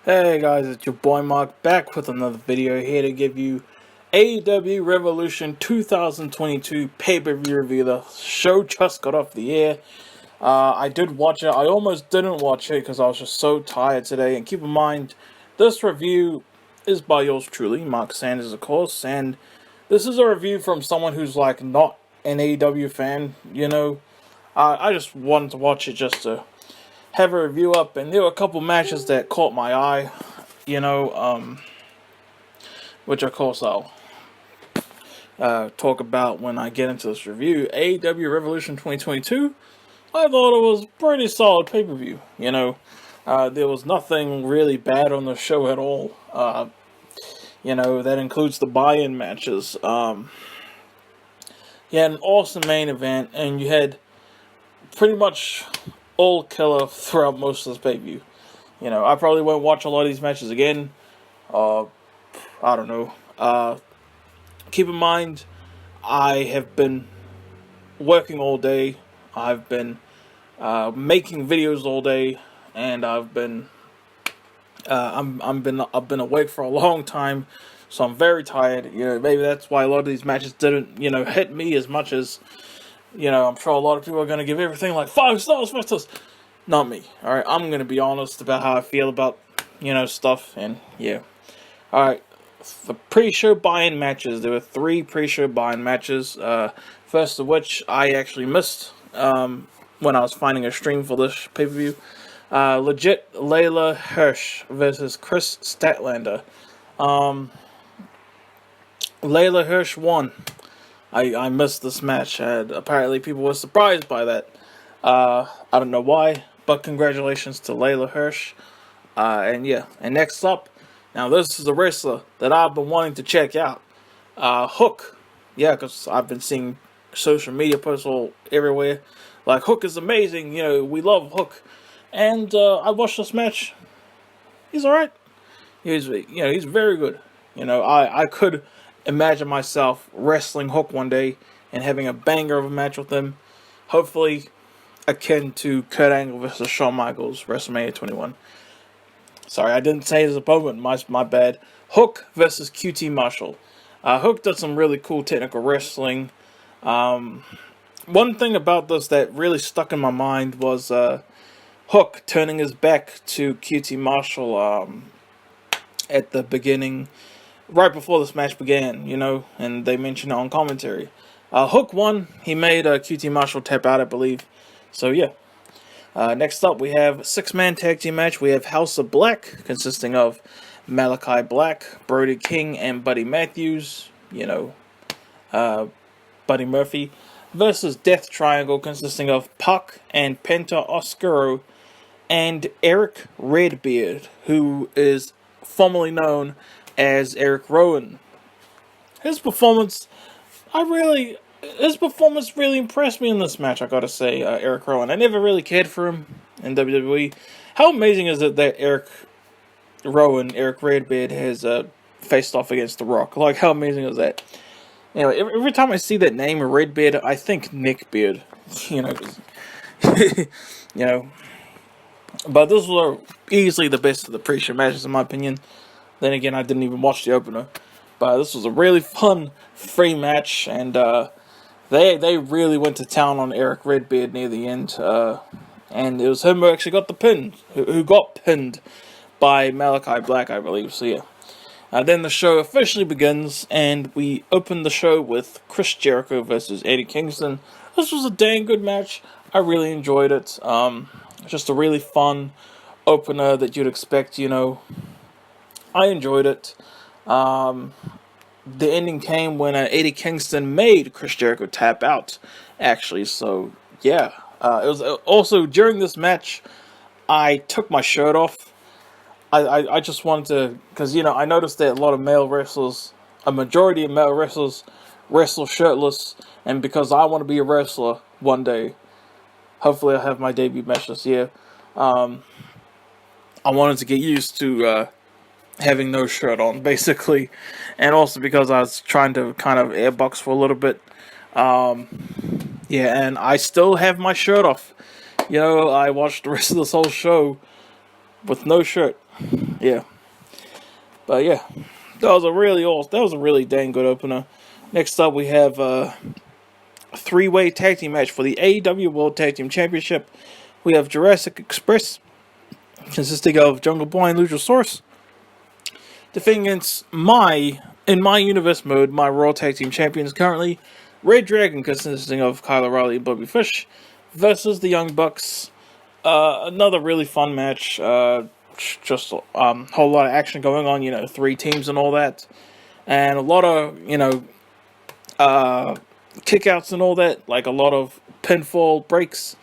Hey guys, it's your boy Mark back with another video here to give you AEW Revolution 2022 pay-per-view review. The show just got off the air. I did watch it. I almost didn't watch it because I was just so tired today. And keep in mind, this review is by yours truly, Mark Sanders, of course. And this is a review from someone who's like not an AEW fan, you know. I just wanted to watch it just to have a review up, and there were a couple matches that caught my eye, you know, which of course I'll talk about when I get into this review. AEW Revolution 2022, I thought it was pretty solid pay-per-view, you know. There was nothing really bad on the show at all. You know, that includes the buy-in matches. You had an awesome main event, and you had pretty much all killer throughout most of this pay-per-view. You know, I probably won't watch a lot of these matches again. I don't know. Keep in mind, I have been working all day. I've been making videos all day, and I've been I've been awake for a long time, so I'm very tired. You know, maybe that's why a lot of these matches didn't, you know, hit me as much as, you know, I'm sure a lot of people are going to give everything like 5 stars, 5 stars. Not me, alright? I'm going to be honest about how I feel about, you know, stuff, and yeah. Alright, the pre-show buy-in matches. There were 3 pre-show buy-in matches. First of which I actually missed when I was finding a stream for this pay-per-view. Legit Leyla Hirsch versus Kris Statlander. Leyla Hirsch won. I missed this match, and apparently people were surprised by that. I don't know why, but congratulations to Leyla Hirsch. And yeah, and next up, now this is a wrestler that I've been wanting to check out. Hook. Yeah, because I've been seeing social media posts all everywhere. Like, Hook is amazing, you know, we love Hook. And I watched this match. He's alright. He's very good. You know, I could imagine myself wrestling Hook one day and having a banger of a match with him. Hopefully akin to Kurt Angle versus Shawn Michaels, WrestleMania 21. Sorry, I didn't say his opponent, my bad. Hook versus QT Marshall. Hook did some really cool technical wrestling. One thing about this that really stuck in my mind was Hook turning his back to QT Marshall at the beginning, right before this match began, you know, and they mentioned it on commentary. Hook won. He made QT Marshall tap out, I believe. So, yeah. Next up, we have a 6-man tag team match. We have House of Black, consisting of Malakai Black, Brody King, and Buddy Matthews, you know, Buddy Murphy, versus Death Triangle, consisting of Puck and Penta Oscuro, and Erick Redbeard, who is formerly known as Erick Rowan. His performance really impressed me in this match, I gotta say. Erick Rowan, I never really cared for him in WWE. How amazing is it that Erick Redbeard, has faced off against The Rock? Like, how amazing is that? Anyway, every time I see that name, Redbeard, I think Nick Beard. You know, you know. But this was easily the best of the pre-show matches, in my opinion. Then again, I didn't even watch the opener. But this was a really fun, free match, and they really went to town on Erick Redbeard near the end. And it was him who actually got the pin, who got pinned by Malakai Black, I believe. So yeah. Then the show officially begins, and we open the show with Chris Jericho versus Eddie Kingston. This was a dang good match. I really enjoyed it. Just a really fun opener that you'd expect, you know. I enjoyed it. The ending came when Eddie Kingston made Chris Jericho tap out, actually. So, yeah. It was also, during this match, I took my shirt off. I just wanted to, because, you know, I noticed that a majority of male wrestlers wrestle shirtless, and because I want to be a wrestler one day, hopefully I'll have my debut match this year, I wanted to get used to having no shirt on, basically, and also because I was trying to kind of airbox for a little bit. Yeah, and I still have my shirt off. You know, I watched the rest of this whole show with no shirt. yeah. But yeah, that was a really dang good opener. Next up, we have a three-way tag team match for the AEW World Tag Team Championship. We have Jurassic Express, consisting of Jungle Boy and Luchasaurus, defending against in my universe mode, my Raw Tag Team Champions currently, reDRagon, consisting of Kyle O'Reilly and Bobby Fish, versus the Young Bucks. Another really fun match. Just a whole lot of action going on. 3 teams and all that, and a lot of kickouts and all that, like a lot of pinfall breaks.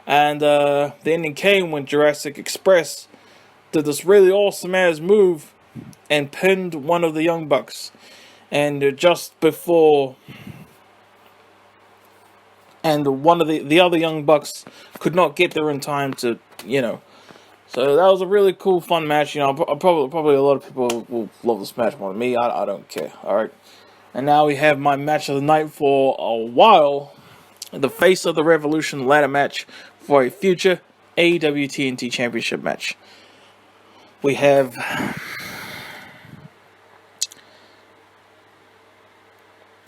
And the ending came when Jurassic Express did this really awesome ass move and pinned one of the Young Bucks. And just before, and one of the other Young Bucks could not get there in time to, So that was a really cool, fun match. Probably a lot of people will love this match more than me. I don't care. All right. And now we have my match of the night for a while. The Face of the Revolution ladder match for a future AEW TNT Championship match. We have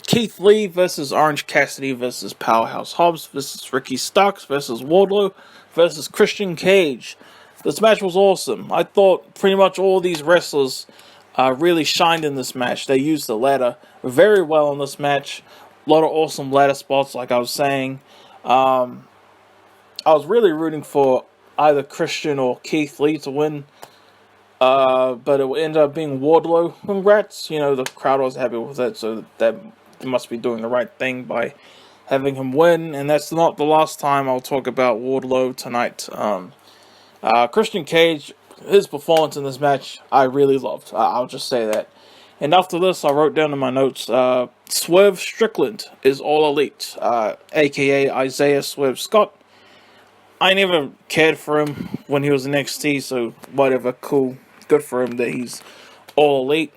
Keith Lee versus Orange Cassidy versus Powerhouse Hobbs versus Ricky Starks versus Wardlow versus Christian Cage. This match was awesome. I thought pretty much all these wrestlers really shined in this match. They used the ladder very well in this match. A lot of awesome ladder spots, like I was saying. I was really rooting for either Christian or Keith Lee to win. But it ended up being Wardlow. Congrats. The crowd was happy with it, so that they must be doing the right thing by having him win. And that's not the last time I'll talk about Wardlow tonight. Christian Cage, his performance in this match, I really loved. I'll just say that. And after this, I wrote down in my notes, Swerve Strickland is All Elite, a.k.a. Isaiah Swerve Scott. I never cared for him when he was in NXT, so whatever, cool. Good for him that he's All Elite.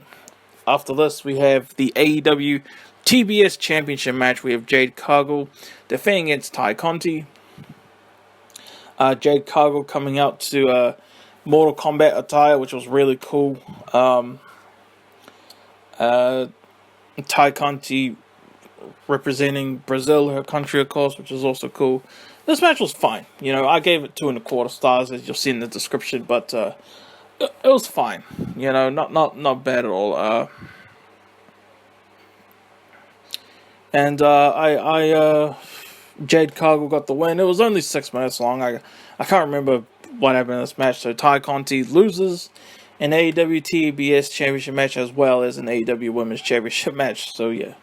After this, we have the AEW TBS Championship Match. We have Jade Cargill defending against Ty Conti. Jade Cargill coming out to Mortal Kombat attire, which was really cool. Ty Conti representing Brazil, her country, of course, which is also cool. This match was fine. I gave it 2.25 stars, as you'll see in the description, but it was fine. Not bad at all. Jade Cargill got the win. It was only 6 minutes long. I can't remember what happened in this match. So Ty Conti loses an AEW TBS Championship match as well as an AEW Women's Championship match. So yeah.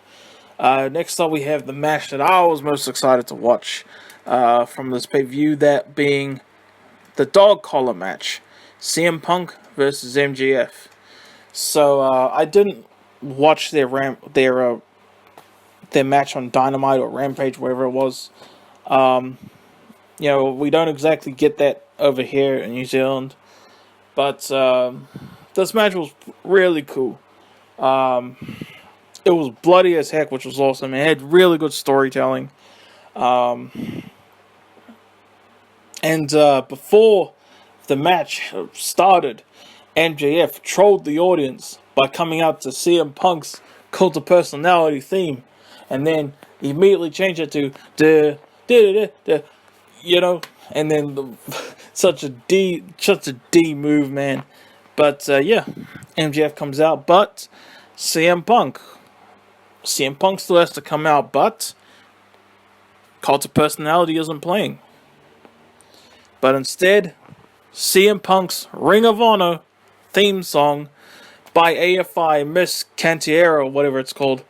Next up, we have the match that I was most excited to watch from this pay-per-view, that being the dog collar match, CM Punk versus MJF. So I didn't watch their match on Dynamite or Rampage, wherever it was. We don't exactly get that over here in New Zealand, but this match was really cool. It was bloody as heck, which was awesome. It had really good storytelling. Before the match started, MJF trolled the audience by coming out to CM Punk's Cult of Personality theme, and then immediately changed it to and then such a D move, man. But MJF comes out, but CM Punk still has to come out, but Cult of Personality isn't playing. But instead, CM Punk's Ring of Honor theme song by AFI Miss Cantiera, or whatever it's called,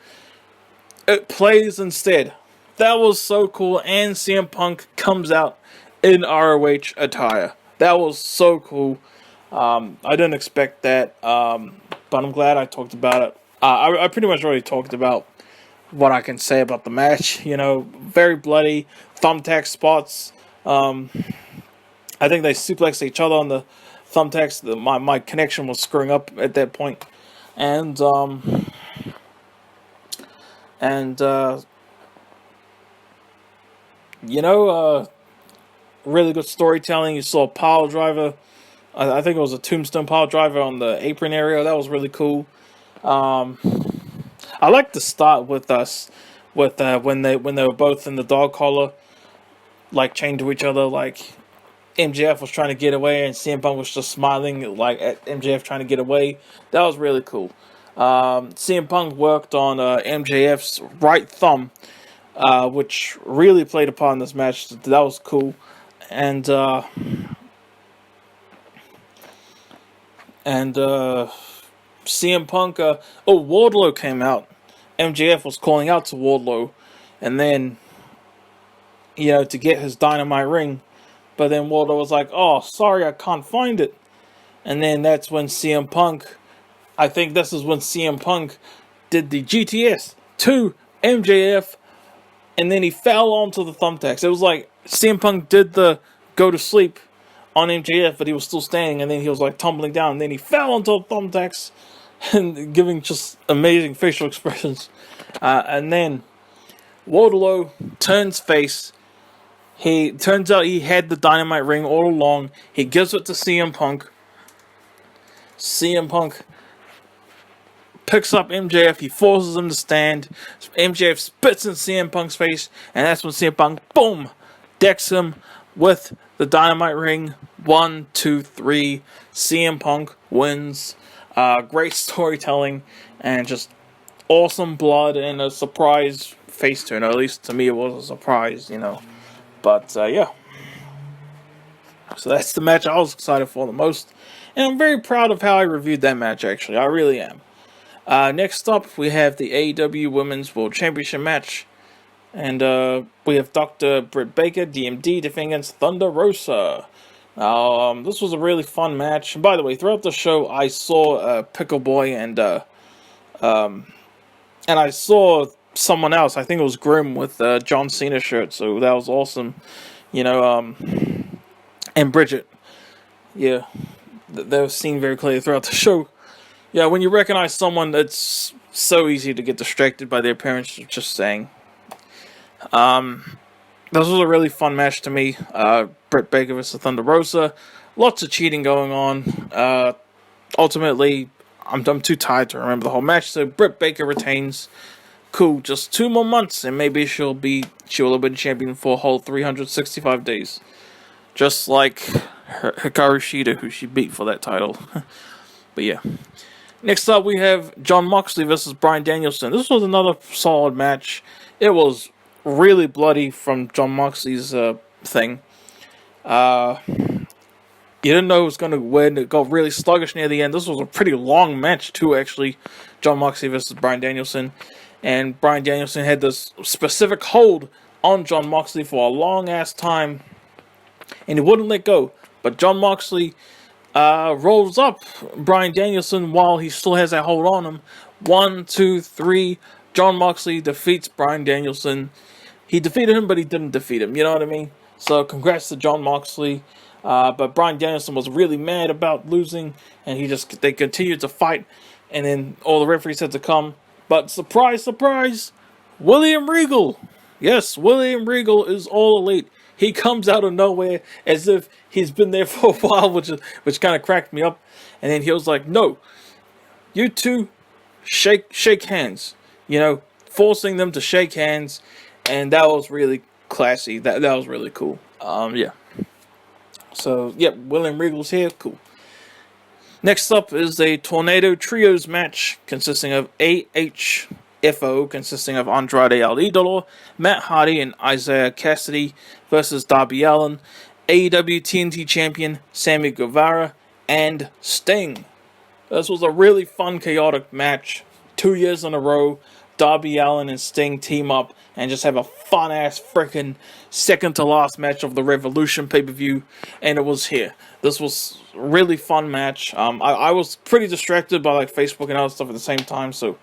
it plays instead. That was so cool, and CM Punk comes out in ROH attire. That was so cool. I didn't expect that, but I'm glad I talked about it. I pretty much already talked about what I can say about the match. Very bloody, thumbtack spots. I think they suplexed each other on the thumbtacks. My connection was screwing up at that point. Really good storytelling. You saw a pile driver I think it was a tombstone pile driver on the apron area. That was really cool. I like to start with when they were both in the dog collar, like chained to each other. Like MJF was trying to get away, and CM Punk was just smiling like at MJF trying to get away. That was really cool. CM Punk worked on MJF's right thumb, which really played a part in this match. That was cool, and CM Punk. Wardlow came out. MJF was calling out to Wardlow, and then to get his Dynamite ring, but then Wardlow was like, "Oh, sorry, I can't find it," and then that's when CM Punk. I think this is when CM Punk did the GTS to MJF, and then he fell onto the thumbtacks. It was like CM Punk did the go to sleep on MJF, but he was still standing, and then he was like tumbling down, and then he fell onto the thumbtacks and giving just amazing facial expressions. And then Wardlow turns face. He turns out he had the Dynamite ring all along. He gives it to CM Punk. CM Punk picks up MJF. He forces him to stand. MJF spits in CM Punk's face, and that's when CM Punk, boom, decks him with the Dynamite ring. 1, 2, 3. CM Punk wins. Great storytelling and just awesome blood and a surprise face turn. Or at least to me, it was a surprise, But yeah. So that's the match I was excited for the most. And I'm very proud of how I reviewed that match, actually. I really am. Next up, we have the AEW Women's World Championship match. And we have Dr. Britt Baker, DMD, defending against Thunder Rosa. This was a really fun match. And by the way, throughout the show, I saw Pickle Boy and I saw someone else. I think it was Grim with John Cena shirt. So that was awesome. And Bridget. Yeah, they were seen very clearly throughout the show. Yeah, when you recognize someone, it's so easy to get distracted by their appearance. Just saying. This was a really fun match to me. Britt Baker vs. Thunder Rosa. Lots of cheating going on. Ultimately, I'm too tired to remember the whole match, so Britt Baker retains. Cool, just 2 more months, and maybe she will have been champion for a whole 365 days. Just like Hikaru Shida, who she beat for that title. But yeah. Next up, we have Jon Moxley versus Bryan Danielson. This was another solid match. It was really bloody from Jon Moxley's thing. You didn't know who was going to win. It got really sluggish near the end. This was a pretty long match, too, actually. Jon Moxley versus Bryan Danielson. And Bryan Danielson had this specific hold on Jon Moxley for a long-ass time. And he wouldn't let go. But Jon Moxley rolls up Bryan Danielson while he still has that hold on him. 1, 2, 3. Jon Moxley defeats Bryan Danielson. He defeated him, but he didn't defeat him. You know what I mean? So, congrats to Jon Moxley. But Bryan Danielson was really mad about losing, and they continued to fight, and then all the referees had to come. But surprise, surprise, William Regal. Yes, William Regal is All Elite. He comes out of nowhere as if he's been there for a while, which kind of cracked me up. And then he was like, "No, you two shake hands." Forcing them to shake hands, and that was really classy. That was really cool. Yeah. So, yep, William Regal's here. Cool. Next up is a Tornado Trios match consisting of AHFO, consisting of Andrade El Idolo, Matt Hardy, and Isaiah Cassidy versus Darby Allin, AEW TNT Champion Sammy Guevara, and Sting. This was a really fun, chaotic match. 2 years in a row, Darby Allin and Sting team up and just have a fun-ass freaking second-to-last match of the Revolution pay-per-view, and it was here. This was a really fun match. I was pretty distracted by Facebook and other stuff at the same time, so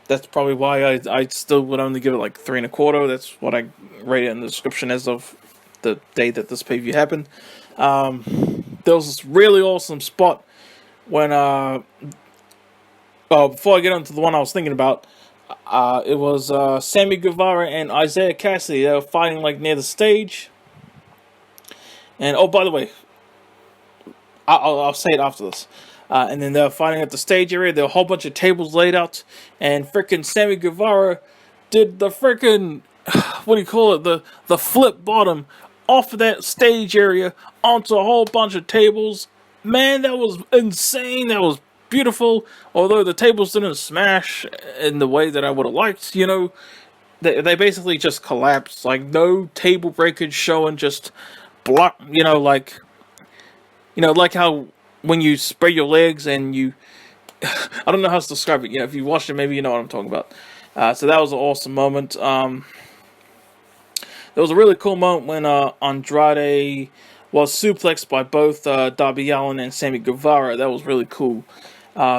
that's probably why I still would only give it 3.25. That's what I rated in the description as of the day that this pay-per-view happened. There was this really awesome spot when before I get into the one I was thinking about, it was Sammy Guevara and Isaiah Cassidy. They were fighting near the stage. And by the way, I'll say it after this. And then they're fighting at the stage area. There were a whole bunch of tables laid out, and freaking Sammy Guevara did the freaking, what do you call it, the flip bottom off of that stage area onto a whole bunch of tables. Man, that was insane. That was beautiful. Although the tables didn't smash in the way that I would have liked, you know, they basically just collapsed. Like, no table breakage showing, just block, like how when you spread your legs and you, I don't know how to describe it. If you watched it, maybe you know what I'm talking about. So that was an awesome moment. There was a really cool moment when Andrade was suplexed by both Darby Allin and Sammy Guevara. That was really cool.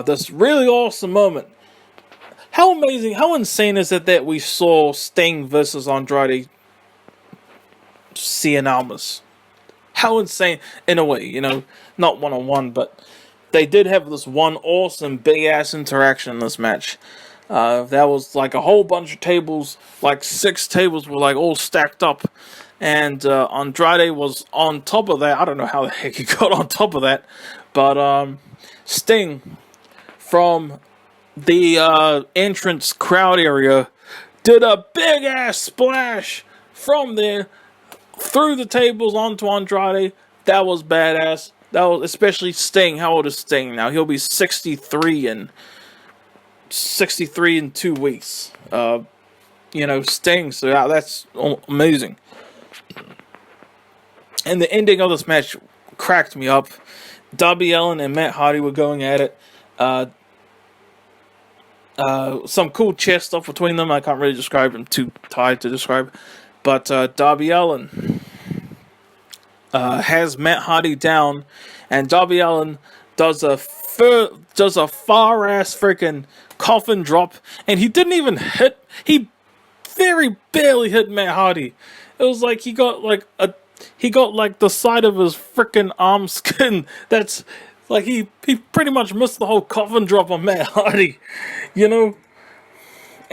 This really awesome moment. How amazing, how insane is it that we saw Sting versus Andrade Cien Almas? How insane, in a way, not one-on-one, but they did have this one awesome big-ass interaction in this match. That was like a whole bunch of tables, like 6 tables were like all stacked up, and Andrade was on top of that. I don't know how the heck he got on top of that, but Sting from the entrance crowd area did a big ass splash from there through the tables onto Andrade. That was badass. That was, especially Sting. How old is Sting now? He'll be 63 in 2 weeks. Sting. So that's amazing. And the ending of this match cracked me up. Darby Allin and Matt Hardy were going at it. Some cool chest stuff between them. I can't really describe them. Too tired to describe. But Darby Allin has Matt Hardy down, and Darby Allin does a far ass freaking coffin drop, and he didn't even hit. He very barely hit Matt Hardy. It was like he got like the side of his freaking arm skin. That's like he pretty much missed the whole coffin drop on Matt Hardy,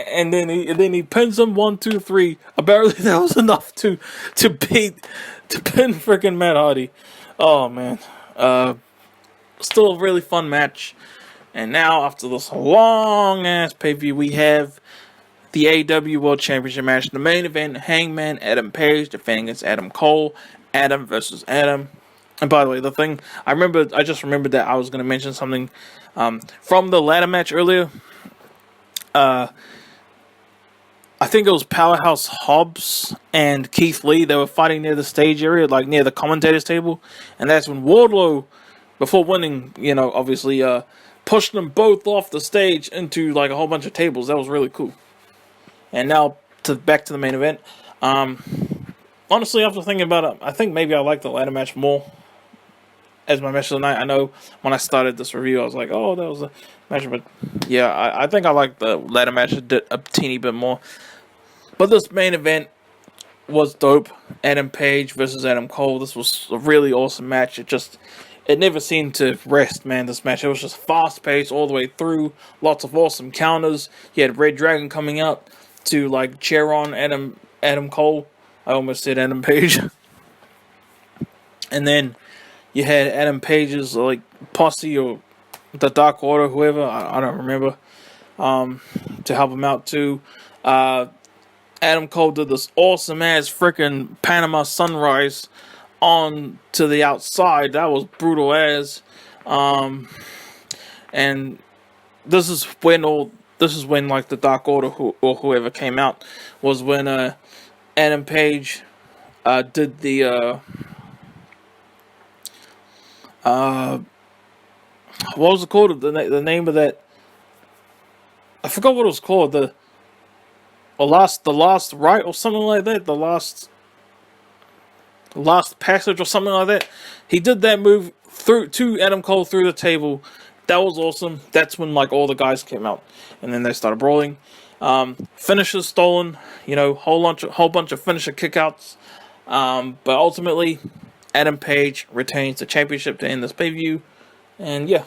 And then he pins him 1, 2, 3. Apparently that was enough to pin freaking Matt Hardy. Oh man, still a really fun match. And now after this long ass pay-per-view, we have the AEW World Championship match. The main event: Hangman Adam Page defending against Adam Cole. Adam versus Adam. And by the way, I just remembered that I was going to mention something from the ladder match earlier. I think it was Powerhouse Hobbs and Keith Lee. They were fighting near the stage area, like near the commentator's table. And that's when Wardlow, before winning, obviously, pushed them both off the stage into like a whole bunch of tables. That was really cool. And now back to the main event. Honestly, after thinking about it, I think maybe I like the ladder match more as my match of the night. I know when I started this review, I was like, oh, that was a match. But yeah, I think I like the ladder match a teeny bit more. But this main event was dope. Adam Page versus Adam Cole. This was a really awesome match. It never seemed to rest, man, this match. It was just fast-paced all the way through. Lots of awesome counters. You had reDRagon coming out to, like, cheer on Adam Cole. I almost said Adam Page. And then you had Adam Page's, like, posse or the Dark Order, whoever. I don't remember. To help him out, too. Adam Cole did this awesome-ass freaking Panama Sunrise on to the outside. That was brutal as. And this is when like the Dark Order or whoever came out, was when Adam Page did the what was it called? The name of that, I forgot what it was called. The last right or something like that. The last passage or something like that. He did that move to Adam Cole through the table. That was awesome. That's when like all the guys came out, and then they started brawling. Finishes stolen. Whole bunch of finisher kickouts. But ultimately, Adam Page retains the championship to end this pay-per-view. And yeah,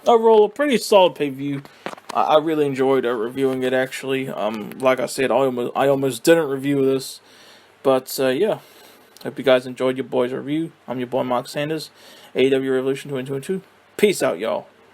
overall a pretty solid pay-per-view. I really enjoyed reviewing it, actually. Like I said, I almost didn't review this. But, yeah. Hope you guys enjoyed your boy's review. I'm your boy, Mark Sanders. AEW Revolution 2022. Peace out, y'all.